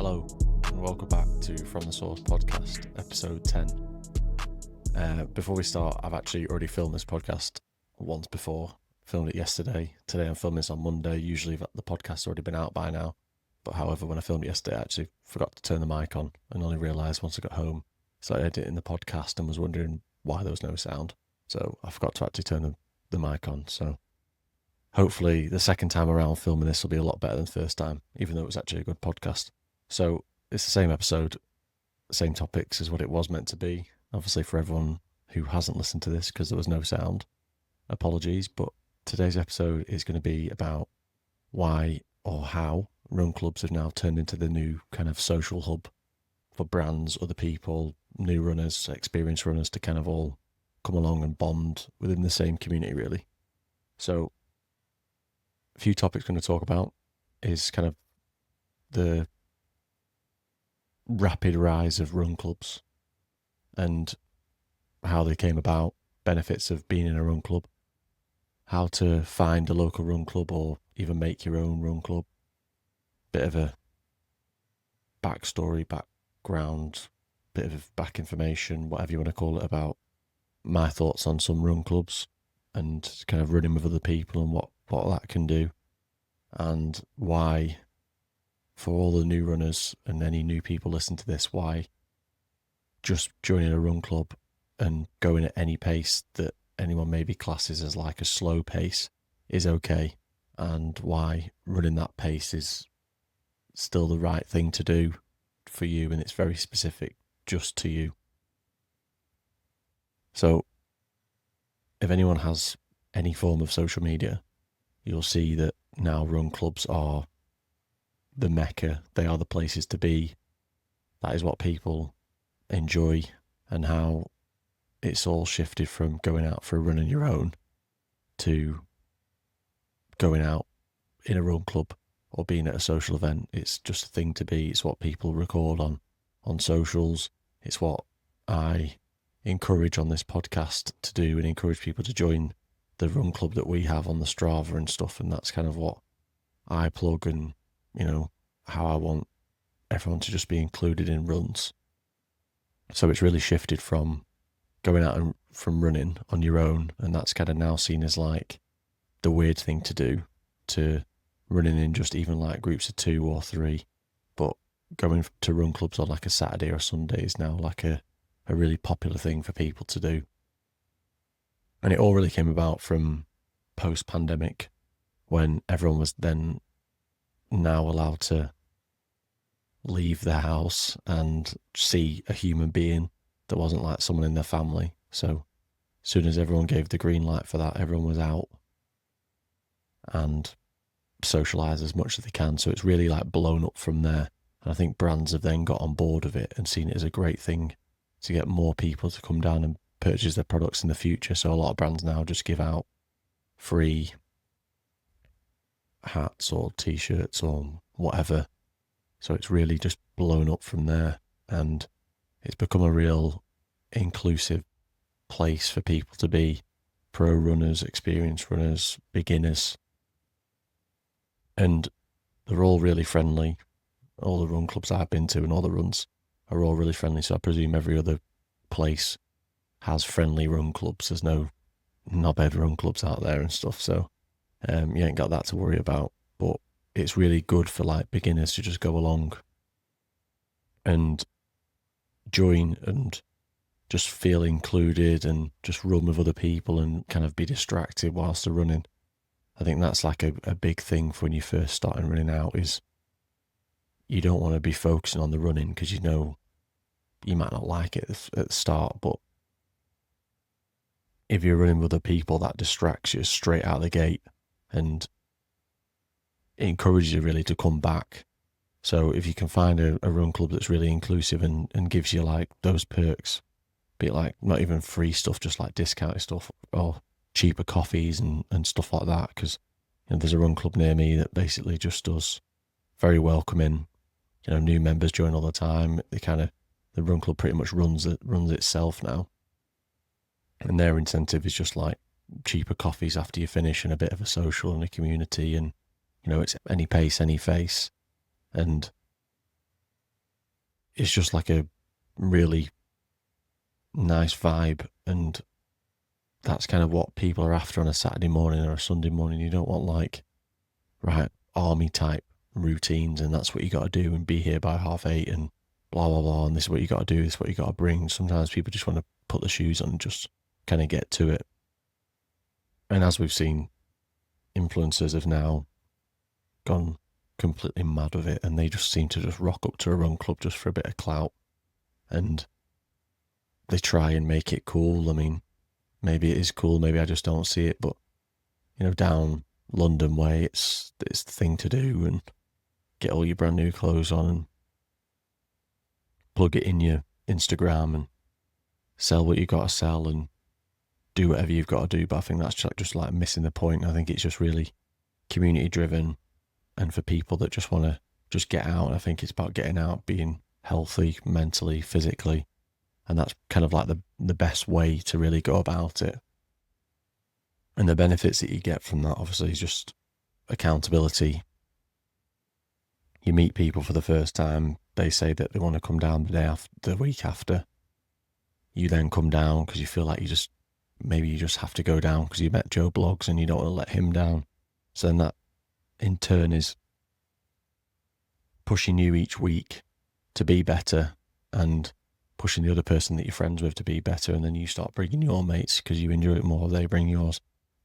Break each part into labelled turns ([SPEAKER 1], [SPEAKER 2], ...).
[SPEAKER 1] Hello and welcome back to From the Source podcast, episode 10. Before we start, I've actually already filmed this podcast once before. Filmed it yesterday. Today I'm filming this on Monday. Usually the podcast's already been out by now. But however, when I filmed it yesterday, I actually forgot to turn the mic on and only realised once I got home. Started editing the podcast and was wondering why there was no sound. So I forgot to actually turn the mic on. So hopefully the second time around filming this will be a lot better than the first time, even though it was actually a good podcast. So it's the same episode, same topics as what it was meant to be. Obviously for everyone who hasn't listened to this because there was no sound, apologies. But today's episode is going to be about why or how run clubs have now turned into the new kind of social hub for brands, other people, new runners, experienced runners to kind of all come along and bond within the same community, really. So a few topics I'm going to talk about is kind of the rapid rise of run clubs and how they came about, benefits of being in a run club, how to find a local run club or even make your own run club, bit of a backstory, background, bit of back information, whatever you want to call it, about my thoughts on some run clubs and kind of running with other people and what that can do, and why, for all the new runners and any new people listen to this, why just joining a run club and going at any pace that anyone maybe classes as like a slow pace is okay, and why running that pace is still the right thing to do for you, and it's very specific just to you. So if anyone has any form of social media, you'll see that now run clubs are the mecca. They are the places to be. That is what people enjoy, and how it's all shifted from going out for a run on your own to going out in a run club or being at a social event. It's just a thing to be. It's what people record on socials. It's what I encourage on this podcast to do, and encourage people to join the run club that we have on the Strava and stuff. And that's kind of what I plug, and how I want everyone to just be included in runs. So it's really shifted from going out and from running on your own, and that's kind of now seen as like the weird thing to do, to running in just even like groups of 2 or 3. But going to run clubs on like a Saturday or Sunday is now like a really popular thing for people to do. And it all really came about from post-pandemic, when everyone was then now allowed to leave their house and see a human being that wasn't like someone in their family. So as soon as everyone gave the green light for that, everyone was out and socialise as much as they can. So it's really like blown up from there. And I think brands have then got on board of it and seen it as a great thing to get more people to come down and purchase their products in the future. So a lot of brands now just give out free hats or t-shirts or whatever. So it's really just blown up from there, and it's become a real inclusive place for people to be, pro runners, experienced runners, beginners. And they're all really friendly. All the run clubs I've been to and all the runs are all really friendly. So I presume every other place has friendly run clubs. There's no knobhead run clubs out there and stuff. So you ain't got that to worry about. But it's really good for like beginners to just go along and join and just feel included and just run with other people and kind of be distracted whilst they're running. I think that's like a big thing for when you first start running out, is you don't want to be focusing on the running because you might not like it at the start, but if you're running with other people, that distracts you straight out of the gate, and it encourages you really to come back. So if you can find a run club that's really inclusive and gives you like those perks, be it like not even free stuff, just like discounted stuff or cheaper coffees and stuff like that, because there's a run club near me that basically just does very welcoming. New members join all the time. The run club pretty much runs itself now, and their incentive is just like cheaper coffees after you finish and a bit of a social and a community, and it's any pace, any face. And it's just like a really nice vibe, and that's kind of what people are after on a Saturday morning or a Sunday morning. You don't want like, right, army type routines, and that's what you got to do, and be here by 8:30, and blah blah blah, and this is what you got to do, this is what you got to bring. Sometimes people just want to put the shoes on and just kind of get to it. And as we've seen, influencers have now gone completely mad with it, and they just seem to just rock up to a run club just for a bit of clout, and they try and make it cool. I mean, maybe it is cool, maybe I just don't see it, but down London way, it's the thing to do, and get all your brand new clothes on and plug it in your Instagram and sell what you got to sell and do whatever you've got to do. But I think that's just like missing the point. I think it's just really community driven, and for people that just want to just get out. I think it's about getting out, being healthy mentally, physically, and that's kind of like the best way to really go about it. And the benefits that you get from that, obviously, is just accountability. You meet people for the first time, they say that they want to come down the week after. You then come down because you feel like maybe you just have to go down because you met Joe Bloggs and you don't want to let him down. So then that in turn is pushing you each week to be better, and pushing the other person that you're friends with to be better. And then you start bringing your mates because you enjoy it more, they bring yours.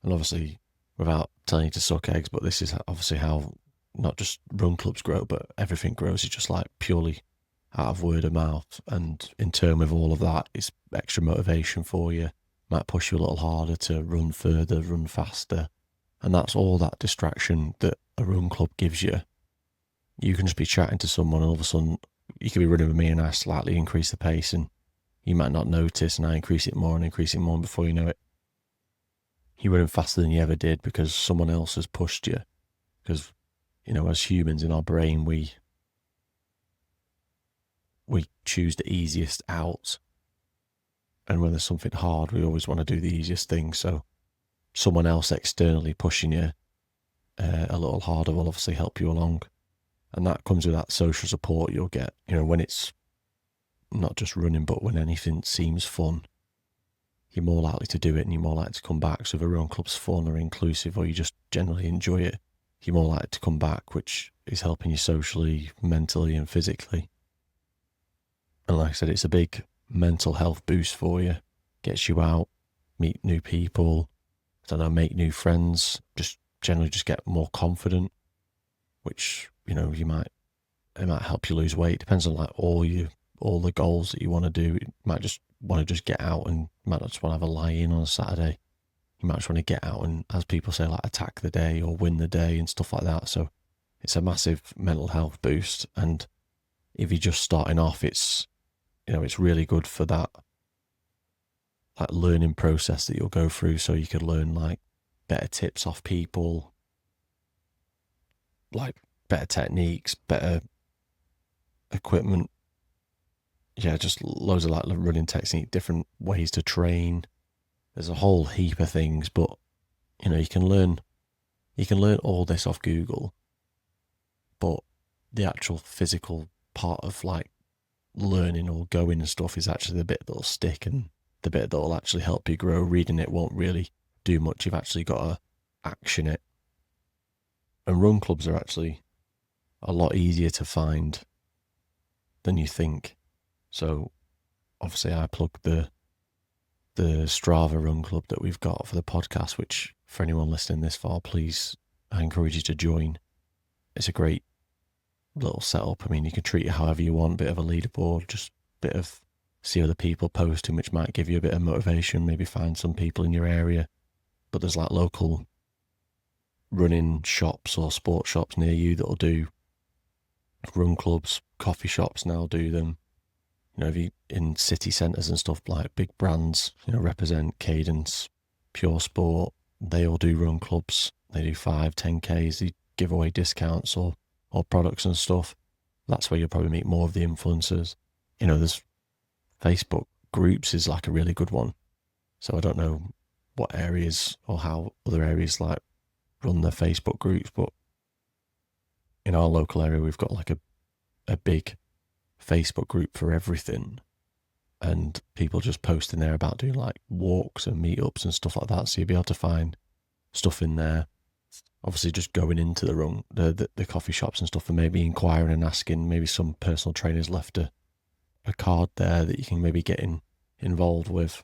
[SPEAKER 1] And obviously, without telling you to suck eggs, but this is obviously how not just run clubs grow, but everything grows. It's just like purely out of word of mouth. And in turn with all of that, it's extra motivation for you. Might push you a little harder to run further, run faster. And that's all that distraction that a run club gives you. You can just be chatting to someone, and all of a sudden you could be running with me and I slightly increase the pace, and you might not notice, and I increase it more, and before you know it, you're running faster than you ever did because someone else has pushed you. Because, as humans in our brain, we choose the easiest out. And when there's something hard, we always want to do the easiest thing. So someone else externally pushing you a little harder will obviously help you along. And that comes with that social support you'll get, when it's not just running, but when anything seems fun, you're more likely to do it, and you're more likely to come back. So if a run club's fun or inclusive, or you just generally enjoy it, you're more likely to come back, which is helping you socially, mentally and physically. And like I said, it's a big mental health boost for you. Gets you out, meet new people, make new friends, just generally just get more confident, which, it might help you lose weight. Depends on like all the goals that you want to do. You might just want to just get out, and you might not just want to have a lie in on a Saturday. You might just want to get out and, as people say, like attack the day or win the day and stuff like that. So it's a massive mental health boost. And if you're just starting off, it's really good for that like learning process that you'll go through. So you could learn like better tips off people, like better techniques, better equipment. Yeah, just loads of like running technique, different ways to train. There's a whole heap of things, but you can learn all this off Google, but the actual physical part of like learning or going and stuff is actually the bit that'll stick, and the bit that'll actually help you grow. Reading it won't really do much. You've actually got to action it. And run clubs are actually a lot easier to find than you think. So obviously I plug the Strava run club that we've got for the podcast, which for anyone listening this far, please, I encourage you to join. It's a great little setup. I mean, you can treat it however you want, bit of a leaderboard, just a bit of see other people posting, which might give you a bit of motivation, maybe find some people in your area. But there's like local running shops or sports shops near you that'll do run clubs. Coffee shops now do them. If you in city centres and stuff, like big brands, represent Cadence, Pure Sport, they all do run clubs. They do 5, 10Ks, they give away discounts or products and stuff. That's where you'll probably meet more of the influencers. There's Facebook groups is like a really good one. So I don't know what areas or how other areas like run their Facebook groups, but in our local area, we've got like a big Facebook group for everything, and people just posting there about doing like walks and meetups and stuff like that. So you'll be able to find stuff in there. Obviously, just going into the coffee shops and stuff, and maybe inquiring and asking. Maybe some personal trainers left a card there that you can maybe get involved with.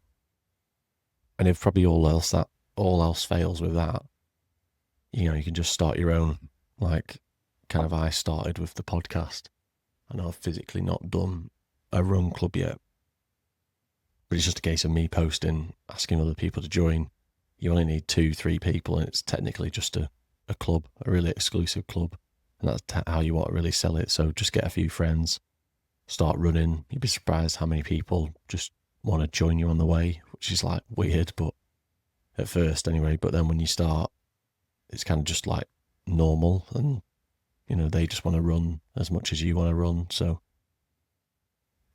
[SPEAKER 1] And if probably all else fails with that, you can just start your own. Like, kind of, I started with the podcast. I know I've physically not done a run club yet, but it's just a case of me posting, asking other people to join. You only need 2-3 people, and it's technically just a club, a really exclusive club, and that's how you want to really sell it. So just get a few friends, start running. You'd be surprised how many people just want to join you on the way, which is like weird, but at first anyway. But then when you start, it's kind of just like normal, and they just want to run as much as you want to run. So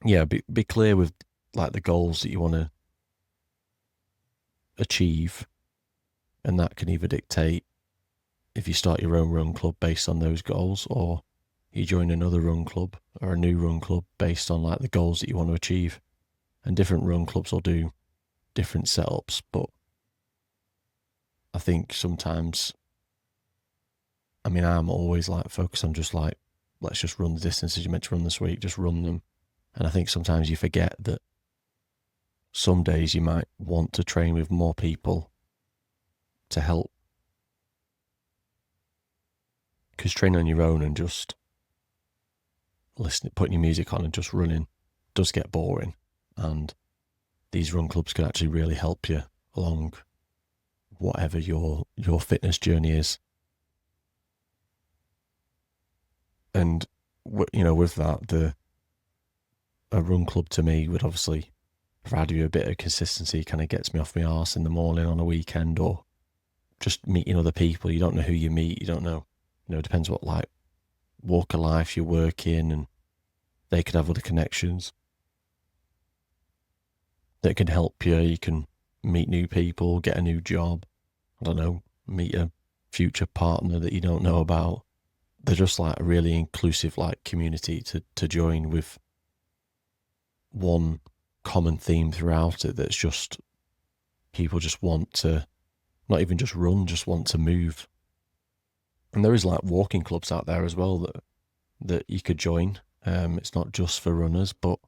[SPEAKER 1] yeah, be clear with like the goals that you want to achieve, and that can either dictate if you start your own run club based on those goals, or you join another run club or a new run club based on like the goals that you want to achieve. And different run clubs will do different setups, but I think sometimes, I'm always like focused on just like, let's just run the distances you're meant to run this week, just run them. And I think sometimes you forget that some days you might want to train with more people to help. Because training on your own and just putting your music on and just running does get boring. And these run clubs can actually really help you along whatever your fitness journey is. And with that, a run club to me would obviously provide you a bit of consistency. Kind of gets me off my arse in the morning on a weekend, or just meeting other people. You don't know who you meet. You don't know. It depends what like walk of life you work in, and they could have other connections that can help you. You can meet new people, get a new job. I don't know, meet a future partner that you don't know about. They're just like a really inclusive like community to join, with one common theme throughout it. That's just people just want to not even just run, just want to move. And there is like walking clubs out there as well that you could join. It's not just for runners, but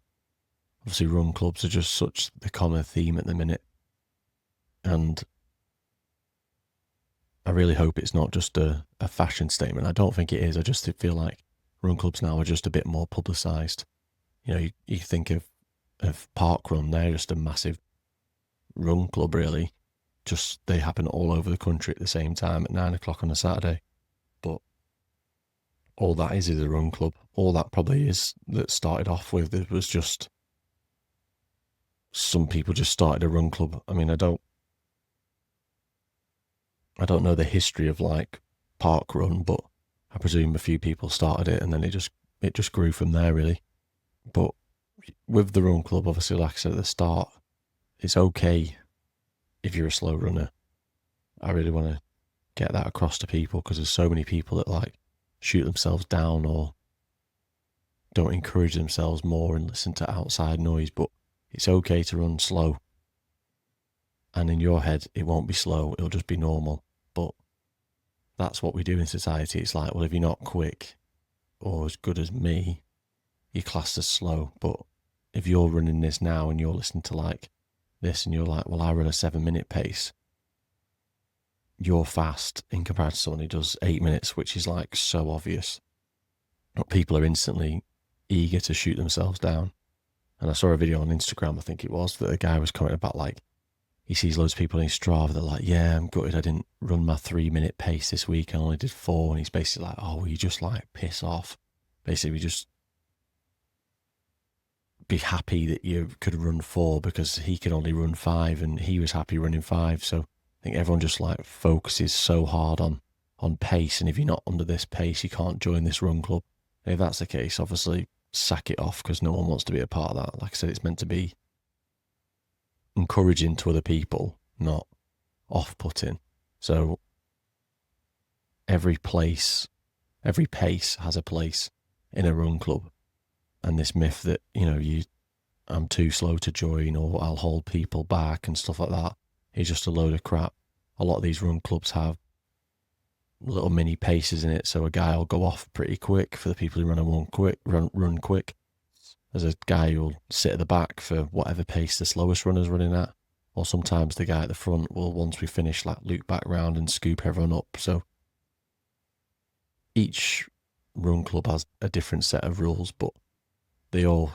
[SPEAKER 1] obviously run clubs are just such the common theme at the minute. And I really hope it's not just a fashion statement. I don't think it is. I just feel like run clubs now are just a bit more publicised. You think of Park Run, they're just a massive run club, really. Just they happen all over the country at the same time at 9 o'clock on a Saturday. But all that is a run club. All that probably is that started off with, it was just some people just started a run club. I don't know the history of like Park Run, but I presume a few people started it, and then it just grew from there, really. But with the run club, obviously, like I said at the start, it's okay if you're a slow runner. I really want to get that across to people, because there's so many people that like shoot themselves down or don't encourage themselves more and listen to outside noise. But it's okay to run slow, and in your head it won't be slow, it'll just be normal. But that's what we do in society. It's like, well, if you're not quick or as good as me, you're classed as slow. But if you're running this now and you're listening to like this and you're like, well, I run a 7-minute pace, you're fast in comparison to someone who does 8 minutes, which is like so obvious. But people are instantly eager to shoot themselves down. And I saw a video on Instagram, I think it was, that a guy was commenting about like, he sees loads of people in his Strava, they're like, yeah, I'm gutted I didn't run my 3-minute pace this week, I only did 4. And he's basically like, oh, well, you just like piss off. Basically, just be happy that you could run 4 because he could only run 5 and he was happy running 5. So I think everyone just like focuses so hard on pace. And if you're not under this pace, you can't join this run club. And if that's the case, obviously sack it off, because no one wants to be a part of that. Like I said, it's meant to be encouraging to other people, not off-putting. So every pace has a place in a run club, and this myth that, I'm too slow to join or I'll hold people back and stuff like that is just a load of crap. A lot of these run clubs have little mini paces in it, so a guy will go off pretty quick for the people who run quick. There's a guy who'll sit at the back for whatever pace the slowest runner's running at, or sometimes the guy at the front will, once we finish, like loop back round and scoop everyone up. So each run club has a different set of rules, but they all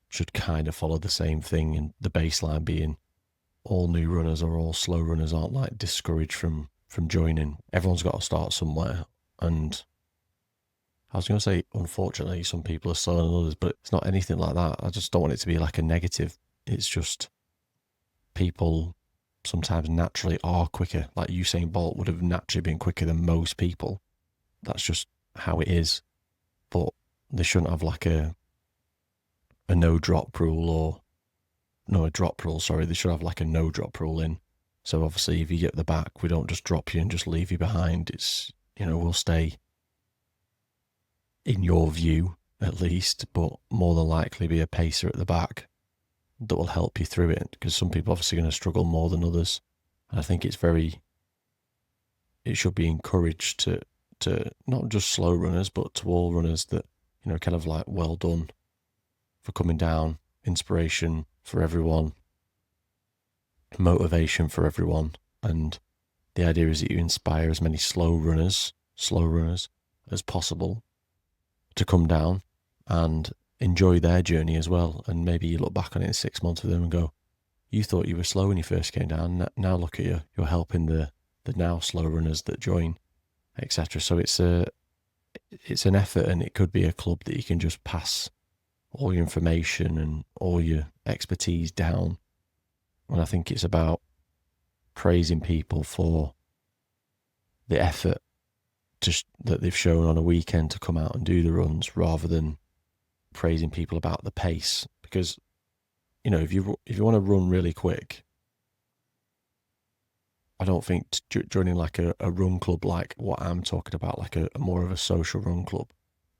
[SPEAKER 1] should kind of follow the same thing, and the baseline being all new runners or all slow runners aren't like discouraged from joining. Everyone's got to start somewhere, and I was going to say, unfortunately, some people are slower than others, but it's not anything like that. I just don't want it to be like a negative. It's just people sometimes naturally are quicker. Like Usain Bolt would have naturally been quicker than most people. That's just how it is. But they shouldn't have like a no drop rule, or no, a drop rule, sorry. They should have like a no drop rule in. So obviously if you get the back, we don't just drop you and just leave you behind. It's, we'll stay in your view at least, but more than likely be a pacer at the back that will help you through it, because some people obviously going to struggle more than others. And I think it should be encouraged to not just slow runners, but to all runners that, kind of like, well done for coming down, inspiration for everyone, motivation for everyone. And the idea is that you inspire as many slow runners as possible to come down and enjoy their journey as well. And maybe you look back on it in 6 months with them and go, you thought you were slow when you first came down. Now look at you. You're helping the now slow runners that join, etc. So it's an effort, and it could be a club that you can just pass all your information and all your expertise down. And I think it's about praising people for the effort that they've shown on a weekend to come out and do the runs, rather than praising people about the pace. Because, if you want to run really quick, I don't think joining like a run club like what I'm talking about, like a more of a social run club,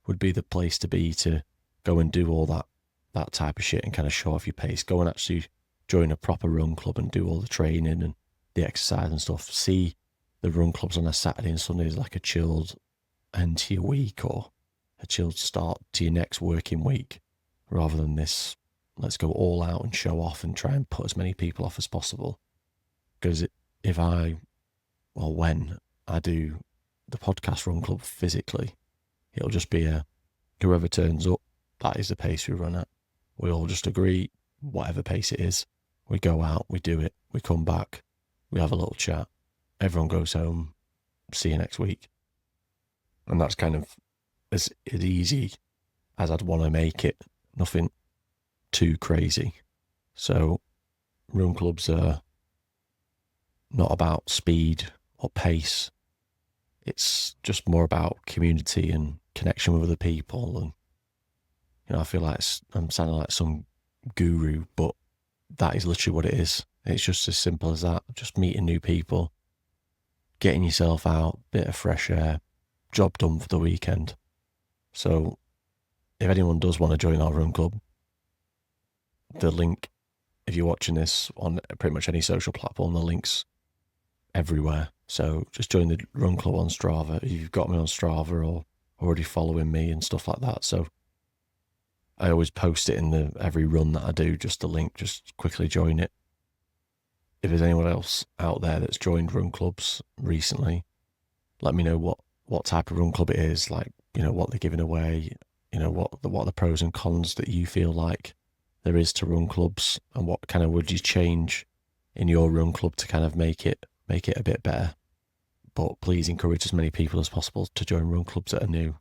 [SPEAKER 1] would be the place to be, to go and do all that type of shit and kind of show off your pace. Go and actually join a proper run club and do all the training and the exercise and stuff. See the run clubs on a Saturday and Sunday is like a chilled end to your week, or a chilled start to your next working week, rather than this, let's go all out and show off and try and put as many people off as possible. Because when I do the podcast run club physically, it'll just be whoever turns up, that is the pace we run at. We all just agree, whatever pace it is, we go out, we do it, we come back, we have a little chat, everyone goes home, see you next week. And that's kind of as easy as I'd want to make it. Nothing too crazy. So run clubs are not about speed or pace. It's just more about community and connection with other people. And I feel like I'm sounding like some guru, but that is literally what it is. It's just as simple as that. Just meeting new people, getting yourself out, bit of fresh air, job done for the weekend. So if anyone does want to join our run club, the link, if you're watching this on pretty much any social platform, the link's everywhere. So just join the run club on Strava if you've got me on Strava or already following me and stuff like that. So I always post it in every run that I do, just the link, just quickly join it. If there's anyone else out there that's joined run clubs recently, let me know what type of run club it is, like, what they're giving away, what are the pros and cons that you feel like there is to run clubs, and what kind of would you change in your run club to kind of make it a bit better. But please encourage as many people as possible to join run clubs that are new.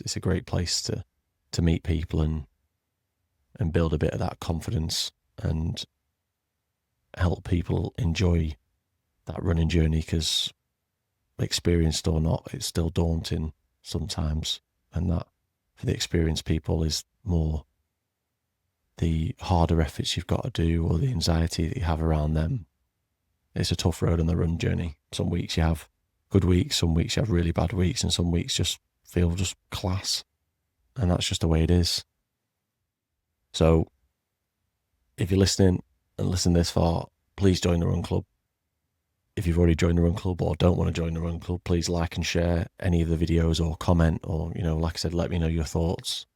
[SPEAKER 1] It's a great place to meet people and build a bit of that confidence and help people enjoy that running journey, because experienced or not, it's still daunting sometimes. And that, for the experienced people, is more the harder efforts you've got to do, or the anxiety that you have around them. It's a tough road on the run journey. Some weeks you have good weeks, some weeks you have really bad weeks, and some weeks just feel just class. And that's just the way it is. So if you're listening and listen this far, please join the Run Club. If you've already joined the Run Club or don't want to join the Run Club, please like and share any of the videos or comment, or, like I said, let me know your thoughts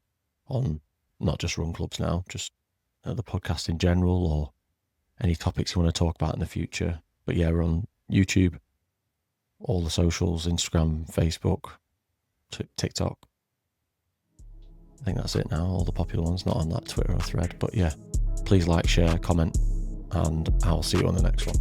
[SPEAKER 1] on not just Run Clubs now, just the podcast in general, or any topics you want to talk about in the future. But yeah, we're on YouTube, all the socials, Instagram, Facebook, TikTok. I think that's it now, all the popular ones, not on that Twitter or Thread. But yeah, please like, share, comment, and I'll see you on the next one.